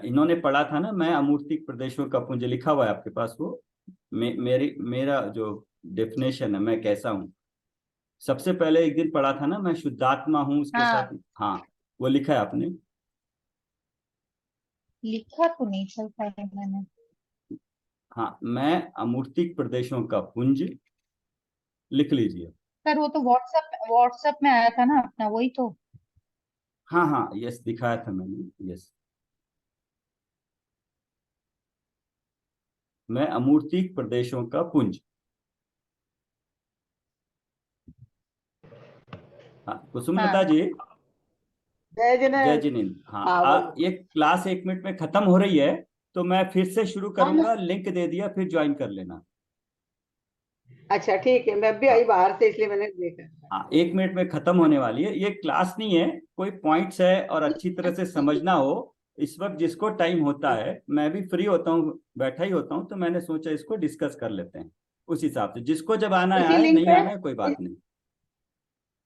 [SPEAKER 2] इन्होंने पढ़ा था ना, मैं अमूर्तिक प्रदेशों का पुंज, लिखा हुआ है आपके पास वो, मेरा जो डेफिनेशन है, मैं कैसा हूँ। सबसे पहले एक दिन पढ़ा था ना, मैं शुद्धात्मा हूँ, उसके
[SPEAKER 3] हाँ,
[SPEAKER 2] साथ, हाँ, वो लिखा है आपने।
[SPEAKER 3] लिखा तो नहीं चल पाया मैंने।
[SPEAKER 2] हाँ, मैं अमूर्तिक प्रदेशों का पुंज, लिख लीजिए।
[SPEAKER 3] सर वो तो व्हाट्सएप व्हाट्सएप में आया था ना अपना, वही तो।
[SPEAKER 2] हाँ, हाँ, यस, दिखाया था मैंने, यस। मैं अमूर्तिक प्रदेशों का पुंज। हाँ, कुसुमलता
[SPEAKER 3] हाँ
[SPEAKER 2] जी।
[SPEAKER 4] जय
[SPEAKER 2] जय
[SPEAKER 4] जिनेन्द्र।
[SPEAKER 2] जिनेन्द्र, हाँ,
[SPEAKER 4] हाँ बोलो।
[SPEAKER 2] ये क्लास 1 मिनट में खत्म हो रही है, तो मैं फिर से शुरू
[SPEAKER 4] हाँ मैं
[SPEAKER 2] करूंगा, लिंक दे दिया, फिर ज्वाइन कर लेना।
[SPEAKER 4] अच्छा ठीक है, मैं भी आई बाहर से इसलिए मैंने देखा।
[SPEAKER 2] हाँ 1 मिनट में खत्म होने वाली है, ये क्लास नहीं है, कोई पॉइंट्स है और अच्छी तरह से समझना हो। इस वक्त जिसको टाइम होता है, मैं भी फ्री होता हूँ, बैठा ही होता हूँ, तो मैंने सोचा इसको डिस्कस कर लेते हैं उस हिसाब से। जिसको जब आना है
[SPEAKER 4] इसी
[SPEAKER 2] आए,
[SPEAKER 4] लिंक
[SPEAKER 2] नहीं
[SPEAKER 4] पे,
[SPEAKER 2] आना है कोई बात नहीं।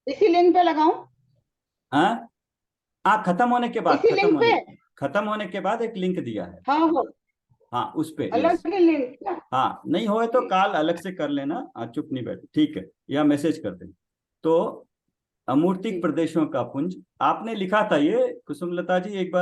[SPEAKER 4] इसी लिंक पे लगाऊं?
[SPEAKER 2] हाँ हाँ, खत्म होने के बाद,
[SPEAKER 4] इसी लिंक पे?
[SPEAKER 2] खत्म होने के बाद एक लिंक दिया है।
[SPEAKER 4] हाँ हाँ,
[SPEAKER 2] हाँ उस पे, यस।
[SPEAKER 4] अलग ही लिंक क्या?
[SPEAKER 2] हाँ नहीं होए तो
[SPEAKER 4] ठीक।
[SPEAKER 2] कॉल अलग से कर लेना, चुप नहीं बैठ, ठीक है, या मैसेज कर देना। तो अमूर्तिक
[SPEAKER 4] ठीक।
[SPEAKER 2] प्रदेशों का पुंज आपने लिखा था ये कुसुमलता जी, एक बार